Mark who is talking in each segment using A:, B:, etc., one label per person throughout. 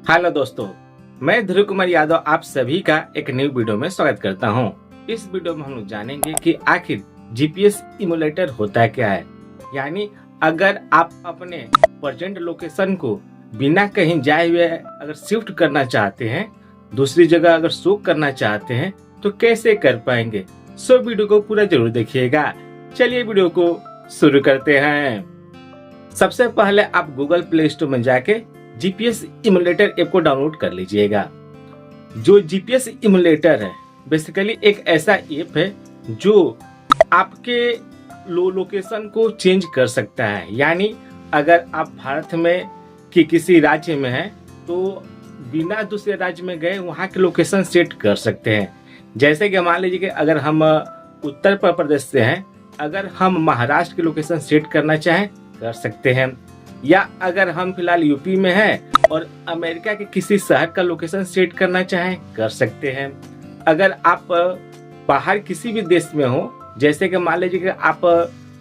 A: Hello दोस्तों, मैं ध्रुव कुमार यादव आप सभी का एक न्यू वीडियो में स्वागत करता हूं। इस वीडियो में हम लोग जानेंगे कि आखिर जीपीएस इमुलेटर होता क्या है। यानी अगर आप अपने प्रेजेंट लोकेशन को बिना कहीं जाए हुए अगर शिफ्ट करना चाहते हैं, दूसरी जगह अगर शो करना चाहते हैं तो कैसे कर पाएंगे। सो वीडियो को पूरा जरूर देखिएगा। चलिए वीडियो को शुरू करते हैं। सबसे पहले आप गूगल प्ले स्टोर में जाके जीपीएस इमुलेटर ऐप को डाउनलोड कर लीजिएगा। जो जीपीएस इमुलेटर है बेसिकली एक ऐसा ऐप है जो आपके लोकेशन को चेंज कर सकता है। यानी अगर आप भारत में किसी राज्य में हैं तो बिना दूसरे राज्य में गए वहाँ के लोकेशन सेट कर सकते हैं। जैसे कि मान लीजिए कि अगर हम उत्तर प्रदेश से हैं, अगर हम महाराष्ट्र की लोकेशन सेट करना चाहें कर सकते हैं, या अगर हम फिलहाल यूपी में हैं और अमेरिका के किसी शहर का लोकेशन सेट करना चाहें कर सकते हैं। अगर आप बाहर किसी भी देश में हो, जैसे कि मान लीजिए कि आप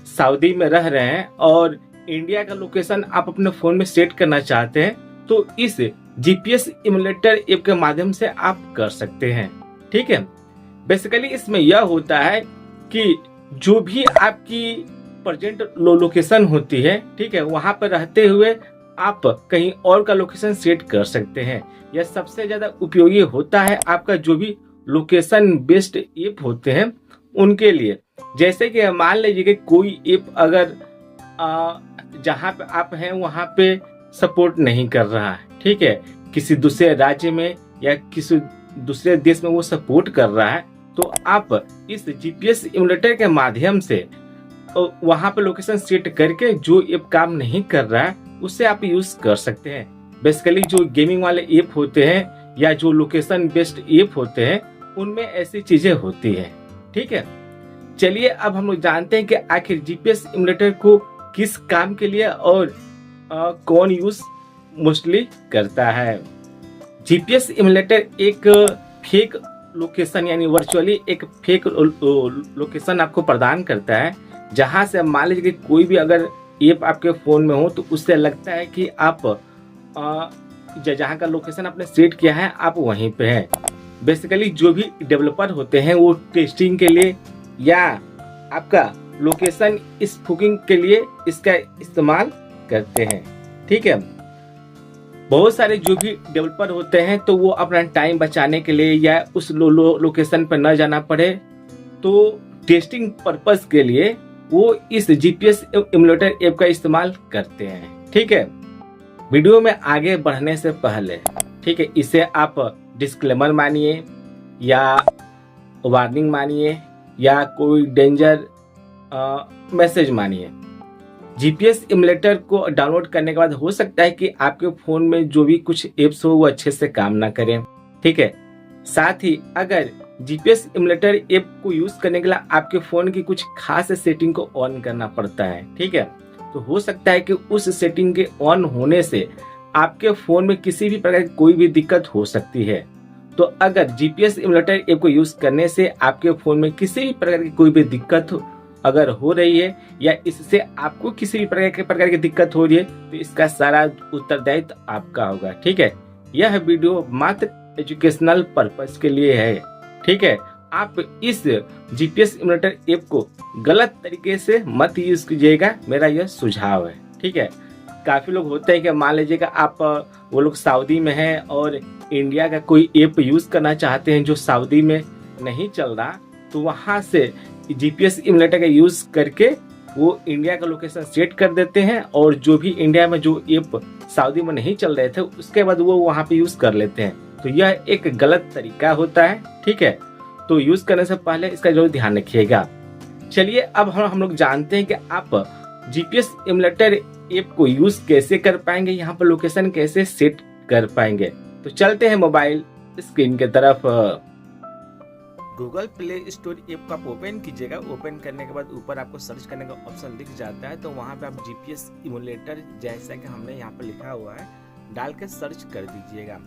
A: सऊदी में रह रहे हैं और इंडिया का लोकेशन आप अपने फोन में सेट करना चाहते हैं तो इस जीपीएस इमुलेटर ऐप के माध्यम से आप कर सकते हैं। ठीक है, बेसिकली इसमें यह होता है कि जो भी आपकी प्रेजेंट लोकेशन होती है, ठीक है, वहां पर रहते हुए आप कहीं और का लोकेशन सेट कर सकते हैं। यह सबसे ज्यादा उपयोगी होता है आपका जो भी लोकेशन बेस्ड ऐप होते हैं उनके लिए। जैसे कि मान लीजिए कि कोई ऐप अगर जहां पे आप हैं वहां पे सपोर्ट नहीं कर रहा है, ठीक है, किसी दूसरे राज्य में या किसी दूसरे देश में वो सपोर्ट कर रहा है, तो आप इस जीपीएस इमुलेटर के माध्यम से वहां पे लोकेशन सेट करके जो ऐप काम नहीं कर रहा है उससे आप यूज कर सकते हैं। बेसिकली जो गेमिंग वाले ऐप होते हैं या जो लोकेशन बेस्ड ऐप होते हैं उनमें ऐसी चीजें होती है। ठीक है, चलिए अब हम लोग जानते हैं कि आखिर जीपीएस इमुलेटर को किस काम के लिए और कौन यूज मोस्टली करता है। जीपीएस इमुलेटर एक फेक लोकेशन यानी वर्चुअली एक फेक लोकेशन आपको प्रदान करता है, जहां से मान लीजिए कि कोई भी अगर ऐप आपके फोन में हो तो उससे लगता है कि आप जहां का लोकेशन आपने सेट किया है आप वहीं पे हैं। बेसिकली जो भी डेवलपर होते हैं वो टेस्टिंग के लिए या आपका लोकेशन स्पूफिंग के लिए इसका इस्तेमाल करते हैं। ठीक है, बहुत सारे जो भी डेवलपर होते हैं तो वो अपना टाइम बचाने के लिए या उस लोकेशन पर न जाना पड़े तो टेस्टिंग पर्पस के लिए वो इस जीपीएस इमुलेटर ऐप का इस्तेमाल करते हैं। ठीक है, वीडियो में आगे बढ़ने से पहले, ठीक है, इसे आप डिस्क्लेमर मानिए या वार्निंग मानिए या कोई डेंजर मैसेज मानिए। जीपीएस इमुलेटर को डाउनलोड करने के बाद हो सकता है कि आपके फोन में जो भी कुछ एप्स हो वो अच्छे से काम ना करें। ठीक है, साथ ही अगर जीपीएस इमुलेटर ऐप को यूज करने के लिए आपके फोन की कुछ खास सेटिंग को ऑन करना पड़ता है, ठीक है, तो हो सकता है कि उस सेटिंग के ऑन होने से आपके फोन में किसी भी प्रकार की कोई भी दिक्कत हो सकती है। तो अगर जीपीएस इमुलेटर ऐप को यूज करने से आपके फोन में किसी भी प्रकार की कोई भी दिक्कत अगर हो रही है या इससे आपको किसी भी प्रकार की दिक्कत हो रही है तो इसका सारा उत्तरदायित्व आपका होगा। ठीक है, यह वीडियो मात्र एजुकेशनल पर्पस के लिए है। ठीक है, आप इस जीपीएस इमुलेटर ऐप को गलत तरीके से मत यूज कीजिएगा, मेरा यह सुझाव है। ठीक है, काफी लोग होते हैं कि मान लीजिएगा आप वो लोग सऊदी में हैं और इंडिया का कोई ऐप यूज करना चाहते हैं जो सऊदी में नहीं चल रहा, तो वहां से जीपीएस इमुलेटर का यूज करके वो इंडिया का लोकेशन सेट कर देते हैं और जो भी इंडिया में जो ऐप सऊदी में नहीं चल रहे थे उसके बाद वो वहां पे यूज कर लेते हैं। तो यह एक गलत तरीका होता है। ठीक है, तो यूज करने से पहले इसका जरूर ध्यान रखिएगा। चलिए अब हम लोग जानते हैं कि आप जीपीएस इमुलेटर ऐप को यूज कैसे कर पाएंगे, यहाँ पर लोकेशन कैसे सेट कर पाएंगे। तो चलते हैं मोबाइल स्क्रीन की तरफ। गूगल प्ले स्टोर ऐप को आप ओपन कीजिएगा। ओपन करने के बाद ऊपर आपको सर्च करने का ऑप्शन दिख जाता है, तो वहाँ पे आप जीपीएस इमुलेटर जैसा कि हमने यहाँ पे लिखा हुआ है डाल के सर्च कर दीजिएगा।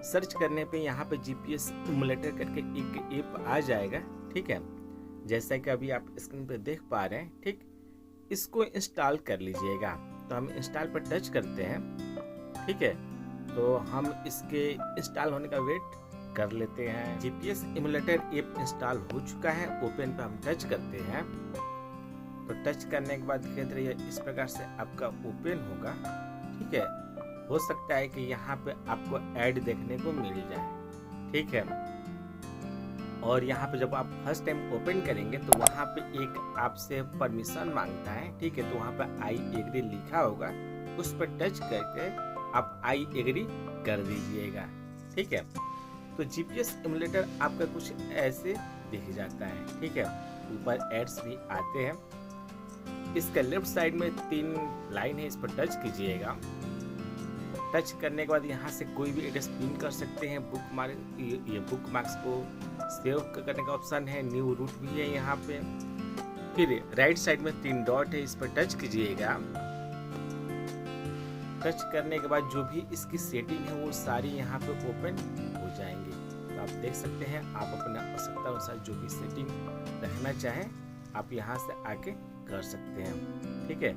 A: सर्च करने पे यहाँ पे जीपीएस इमुलेटर करके एक ऐप आ जाएगा। ठीक है, जैसा कि अभी आप स्क्रीन पे देख पा रहे हैं। ठीक, इसको इंस्टॉल कर लीजिएगा। तो हम इंस्टॉल पर टच करते हैं। ठीक है, तो हम इसके इंस्टॉल होने का वेट कर लेते हैं। जीपीएस इमुलेटर ऐप इंस्टॉल हो चुका है। ओपन पे हम टच करते हैं तो टच करने के बाद दिखाई दे रही है इस प्रकार से आपका ओपन होगा। ठीक है, हो सकता है कि यहाँ पे आपको ऐड देखने को मिल जाए। ठीक है, और यहाँ पे जब आप फर्स्ट टाइम ओपन करेंगे तो वहाँ पे एक आपसे परमिशन मांगता है। ठीक है, तो वहाँ पे आई एग्री लिखा होगा, उस पर टच करके आप आई एग्री कर दीजिएगा। ठीक है, तो जीपीएस इमुलेटर आपका कुछ ऐसे दिख जाता है। ठीक है, ऊपर एड्स भी आते हैं। इसका लेफ्ट साइड में 3 लाइन है, इस पर टच कीजिएगा। टच करने के बाद यहाँ से कोई भी एड्रेस पिन कर सकते हैं। ये बुक मार्क्स को सेव करने का ऑप्शन है। न्यू रूट भी है यहाँ पे। फिर राइट साइड में 3 डॉट है, इस पर टच कीजिएगा। टच करने के बाद जो भी इसकी सेटिंग है वो सारी यहाँ पे ओपन हो जाएंगी। तो आप देख सकते हैं, आप अपना आवश्यकता अनुसार जो भी सेटिंग रखना चाहें आप यहाँ से आके कर सकते हैं। ठीक है,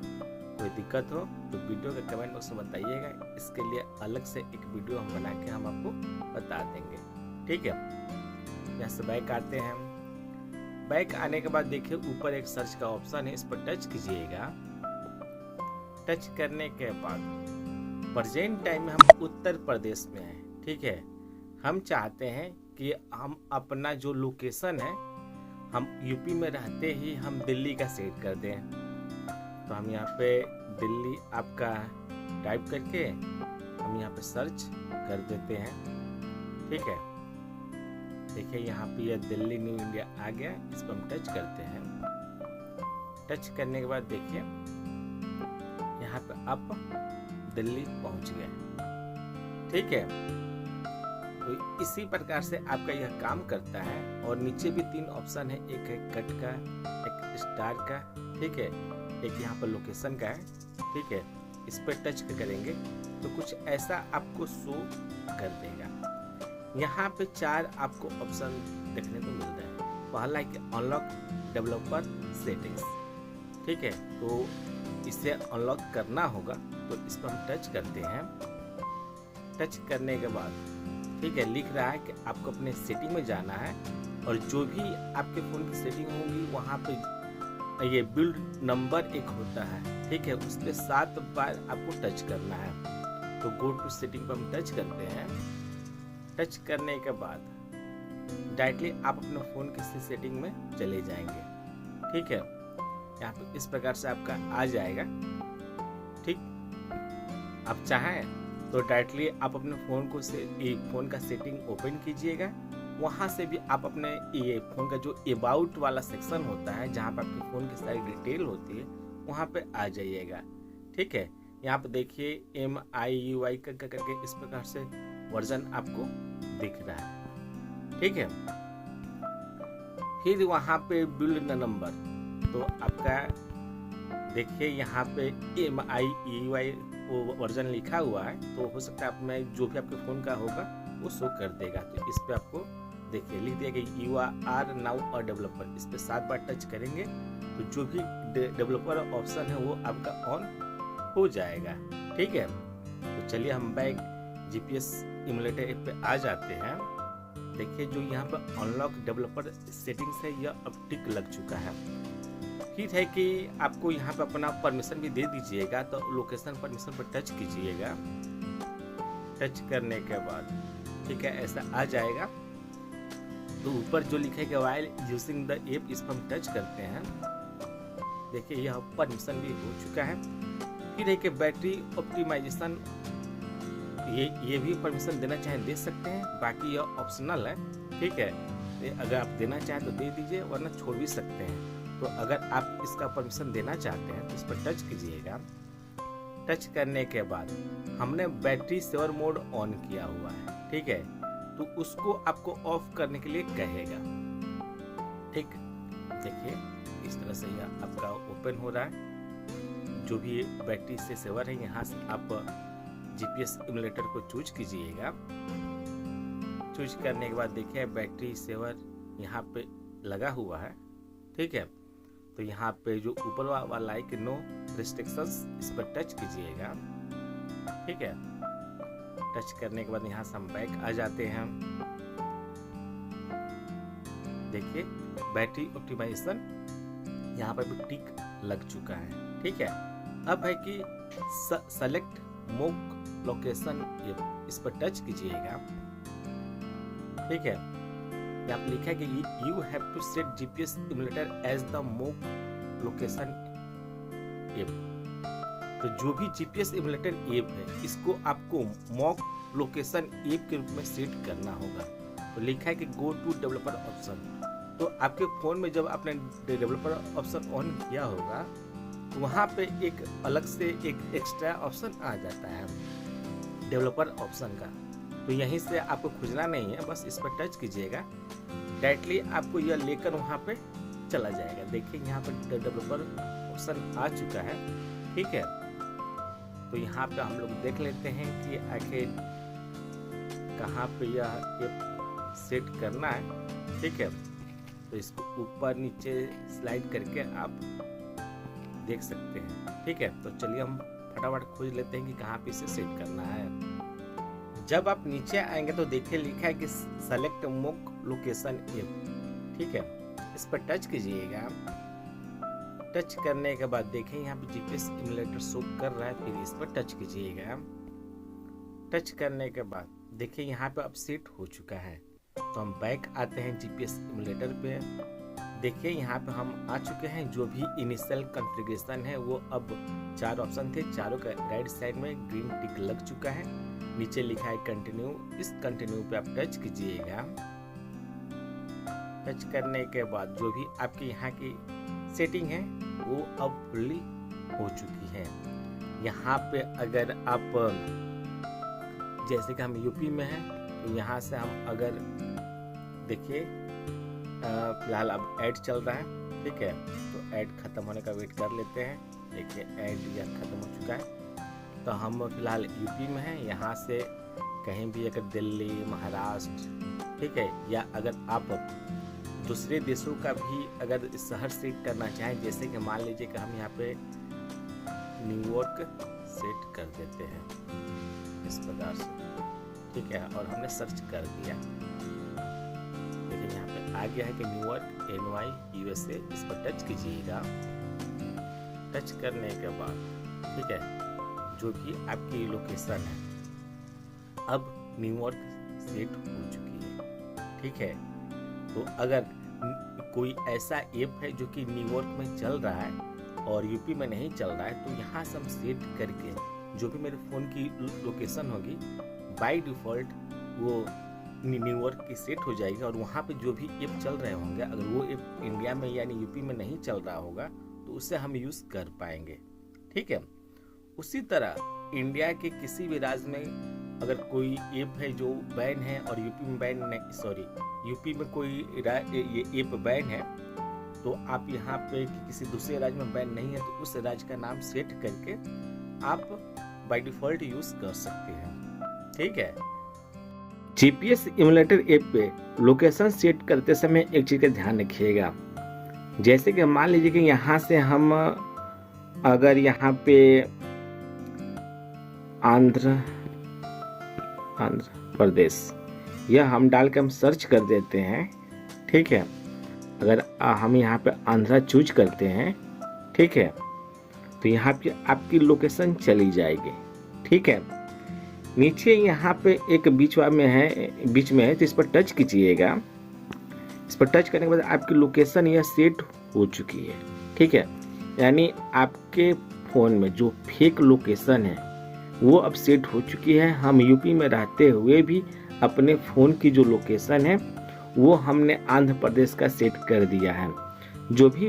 A: कोई दिक्कत हो तो वीडियो के कमेंट बॉक्स में बताइएगा। इसके लिए अलग से एक वीडियो हम बना के हम आपको बता देंगे। ठीक है, यहाँ से बैक आते हैं। बैक आने के बाद देखिए ऊपर एक सर्च का ऑप्शन है, इस पर टच कीजिएगा। टच करने के बाद प्रेजेंट टाइम में हम उत्तर प्रदेश में हैं। ठीक है, हम चाहते हैं कि हम अपना जो लोकेशन है, हम यूपी में रहते ही हम दिल्ली का सेट कर दें। तो हम यहाँ पे दिल्ली आपका टाइप करके हम यहाँ पे सर्च कर देते हैं। ठीक है, देखिए यहाँ पे ये दिल्ली न्यू इंडिया आ गया, इस पर हम टच करते हैं। टच करने के बाद देखिए यहाँ पे आप दिल्ली पहुंच गए। ठीक है, तो इसी प्रकार से आपका यह काम करता है। और नीचे भी 3 ऑप्शन है, एक है कट का, एक स्टार का, ठीक है, एक यहाँ पर लोकेशन का है। ठीक है, इस पर टच करेंगे तो कुछ ऐसा आपको शो कर देगा। यहाँ पे 4 आपको ऑप्शन देखने को मिल रहा है। पहला है कि अनलॉक डेवलपर सेटिंग्स। ठीक है, तो इसे अनलॉक करना होगा, तो इस पर हम टच करते हैं। टच करने के बाद ठीक है, लिख रहा है कि आपको अपने सेटिंग में जाना है और जो भी आपके फ़ोन की सेटिंग होगी वहाँ पे ये बिल्ड नंबर एक होता है। ठीक है, उस पर 7 बार आपको टच करना है। तो गो टू सेटिंग पर हम टच करते हैं। टच करने के बाद डायरेक्टली आप अपने फ़ोन की सेटिंग में चले जाएंगे। ठीक है, यहाँ पे इस प्रकार से आपका आ जाएगा। ठीक, आप चाहें तो डायरेक्टली आप अपने फ़ोन का सेटिंग ओपन कीजिएगा। वहाँ से भी आप अपने ये फ़ोन का जो अबाउट वाला सेक्शन होता है, जहाँ पर आपके फ़ोन की सारी डिटेल होती है, वहाँ पे आ जाइएगा। ठीक है, यहाँ पे देखिए MIUI करके इस प्रकार से वर्जन आपको दिख रहा है। ठीक है, फिर वहाँ पे बिल्ड नंबर, तो आपका देखिए यहाँ पे MIUI वो वर्जन लिखा हुआ है, तो हो सकता है आप में जो भी आपके फ़ोन का होगा वो शो कर देगा। तो इस पे आपको देखिए लिख दिया कि you are now a developer. इस पे 7 बार टच करेंगे तो जो भी डेवलपर ऑप्शन है वो आपका ऑन हो जाएगा। ठीक है, तो चलिए हम बैक जीपीएस इमुलेटर ऐप पे आ जाते हैं। देखिए जो यहाँ पर अनलॉक डेवलपर सेटिंग्स है, यह अब टिक लग चुका है। ठीक है कि आपको यहाँ पे अपना परमिशन भी दे दीजिएगा। तो लोकेशन परमिशन पर टच कीजिएगा। टच करने के बाद ठीक है ऐसा आ जाएगा। तो ऊपर जो लिखा है वाइल यूजिंग द ऐप, इस पर हम टच करते हैं। देखिए यह परमिशन भी हो चुका है। फिर है कि बैटरी ऑप्टिमाइजेशन, ये भी परमिशन देना चाहें दे सकते हैं, बाकी यह ऑप्शनल है। ठीक है, अगर आप देना चाहें तो दे दीजिए, वरना छोड़ भी सकते हैं। तो अगर आप इसका परमिशन देना चाहते हैं तो इस पर टच कीजिएगा। टच करने के बाद हमने बैटरी सेवर मोड ऑन किया हुआ है। ठीक है, तो उसको आपको ऑफ करने के लिए कहेगा। ठीक, देखिए इस तरह से यह आपका ओपन हो रहा है। जो भी बैटरी से सेवर है, यहाँ से आप जीपीएस इमुलेटर को चूज कीजिएगा। चूज करने के बाद देखिए बैटरी सेवर यहाँ पे लगा हुआ है। ठीक है, तो यहाँ पे जो ऊपर वाला है कि नो रिस्ट्रिक्शंस, इस पर टच कीजिएगा। ठीक है, टच करने के बाद यहाँ से हम बैक आ जाते हैं। देखिए बैटरी ऑप्टिमाइजेशन यहाँ पर भी टिक लग चुका है। ठीक है, अब है कि सेलेक्ट मोक लोकेशन, इस पर टच कीजिएगा। ठीक है, यहाँ पर लिखा है कि you have to set GPS emulator as the mock location app. तो जो भी जीपीएस इम्यूलेटर ऐप है इसको आपको मॉक लोकेशन ऐप के रूप में सेट करना होगा। तो लिखा है कि गो टू डेवलपर ऑप्शन। तो आपके फोन में जब आपने डेवलपर ऑप्शन ऑन किया होगा तो वहाँ पे एक अलग से एक एक्स्ट्रा ऑप्शन आ जाता है डेवलपर ऑप्शन का। तो यहीं से आपको खोजना नहीं है, बस इस पर टच कीजिएगा, डायरेक्टली आपको यह लेकर वहाँ पे चला जाएगा। देखिए यहाँ पर डेवलपर ऑप्शन आ चुका है। ठीक है, तो यहाँ पे हम लोग देख लेते हैं कि आखिर कहाँ पे यह ऐप सेट करना है। ठीक है, तो इसको ऊपर नीचे स्लाइड करके आप देख सकते हैं। ठीक है, तो चलिए हम फटाफट खोज लेते हैं कि कहाँ पे इसे सेट करना है। जब आप नीचे आएंगे तो देखिए लिखा है कि सेलेक्ट मोक लोकेशन ऐप। ठीक है, इस पर टच कीजिएगा। टच करने के बाद देखें यहाँ पे जीपीएस इम्यूलेटर शो कर रहा है, फिर इस पर टच कीजिएगा। टच करने के बाद देखिए यहाँ पे अब सेट हो चुका है। तो हम बैक आते हैं जीपीएस इम्यूलेटर पे। देखिए यहाँ पे हम आ चुके हैं। जो भी इनिशियल कॉन्फ़िगरेशन है वो अब 4 ऑप्शन थे, चारों का राइट साइड में ग्रीन टिक लग चुका है। नीचे लिखा है कंटिन्यू, इस कंटिन्यू पे आप टच कीजिएगा। टच करने के बाद जो भी आपके यहाँ की सेटिंग है वो अब फुल्ली हो चुकी है। यहाँ पे अगर आप जैसे कि हम यूपी में हैं तो यहाँ से हम अगर देखिए फिलहाल अब ऐड चल रहा है। ठीक है, तो ऐड खत्म होने का वेट कर लेते हैं। देखिए ऐड या खत्म हो चुका है। तो हम फिलहाल यूपी में हैं। यहाँ से कहीं भी अगर दिल्ली, महाराष्ट्र, ठीक है, या अगर आप दूसरे देशों का भी अगर शहर सेट करना चाहें, जैसे कि मान लीजिए कि हम यहाँ पे न्यूयॉर्क सेट कर देते हैं इस प्रकार से। ठीक है, और हमने सर्च कर दिया, लेकिन यहाँ पे आ गया है कि न्यूयॉर्क NY USA। इस पर टच कीजिएगा। टच करने के बाद ठीक है, जो भी आपकी लोकेशन है अब न्यूयॉर्क सेट हो चुकी है। ठीक है, तो अगर कोई ऐसा ऐप है जो कि न्यूयॉर्क में चल रहा है और यूपी में नहीं चल रहा है, तो यहाँ से हम सेट करके जो भी मेरे फ़ोन की लोकेशन होगी बाय डिफ़ॉल्ट वो न्यूयॉर्क की सेट हो जाएगी। और वहाँ पे जो भी ऐप चल रहे होंगे, अगर वो ऐप इंडिया में यानी यूपी में नहीं चल रहा होगा तो उसे हम यूज़ कर पाएंगे। ठीक है, उसी तरह इंडिया के किसी भी राज्य में अगर कोई ऐप है जो बैन है और यूपी में बैन नहीं, सॉरी यूपी में कोई ये ऐप बैन है, तो आप यहाँ पे किसी दूसरे राज्य में बैन नहीं है तो उस राज्य का नाम सेट करके आप बाय डिफ़ॉल्ट यूज़ कर सकते हैं। ठीक है, जीपीएस इम्यूलेटर ऐप पे लोकेशन सेट करते समय एक चीज़ का ध्यान रखिएगा। जैसे कि मान लीजिए कि यहाँ से हम अगर यहाँ पे आंध्र प्रदेश यह हम डाल के हम सर्च कर देते हैं। ठीक है, अगर हम यहाँ पे आंध्रा चूज करते हैं, ठीक है, तो यहाँ पे आपकी लोकेशन चली जाएगी। ठीक है, नीचे यहाँ पे एक बीच में है तो इस पर टच कीजिएगा। इस पर टच करने के बाद आपकी लोकेशन यह सेट हो चुकी है। ठीक है, यानी आपके फ़ोन में जो फेक लोकेशन है वो अब सेट हो चुकी है। हम यूपी में रहते हुए भी अपने फ़ोन की जो लोकेशन है वो हमने आंध्र प्रदेश का सेट कर दिया है। जो भी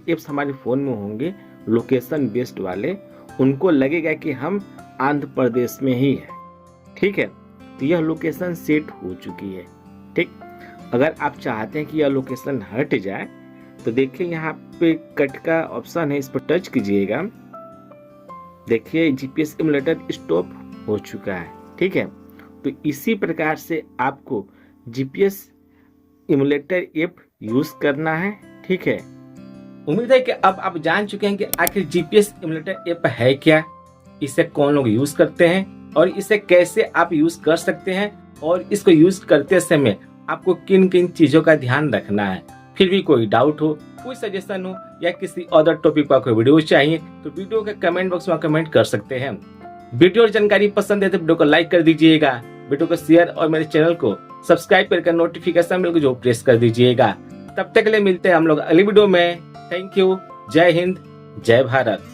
A: ऐप्स हमारे फ़ोन में होंगे लोकेशन बेस्ड वाले, उनको लगेगा कि हम आंध्र प्रदेश में ही है। ठीक है, तो यह लोकेशन सेट हो चुकी है। ठीक, अगर आप चाहते हैं कि यह लोकेशन हट जाए तो देखिए यहाँ पे कट का ऑप्शन है, इस पर टच कीजिएगा। देखिए जीपीएस इम्यूलेटर स्टॉप हो चुका है। ठीक है, तो इसी प्रकार से आपको जीपीएस इम्यूलेटर ऐप यूज करना है। ठीक है, उम्मीद है कि अब आप जान चुके हैं कि आखिर जीपीएस इम्यूलेटर ऐप है क्या, इसे कौन लोग यूज करते हैं और इसे कैसे आप यूज कर सकते हैं और इसको यूज करते समय आपको किन किन चीजों का ध्यान रखना है। फिर भी कोई डाउट हो, कोई सजेशन हो या किसी अदर टॉपिक पर कोई वीडियो चाहिए तो वीडियो के कमेंट बॉक्स में कमेंट कर सकते हैं। वीडियो और जानकारी पसंद है तो वीडियो को लाइक कर दीजिएगा, वीडियो को शेयर और मेरे चैनल को सब्सक्राइब करके नोटिफिकेशन बेल को जो प्रेस कर दीजिएगा। तब तक के लिए मिलते हैं हम लोग अगली वीडियो में। Thank you. जय हिंद, जय भारत।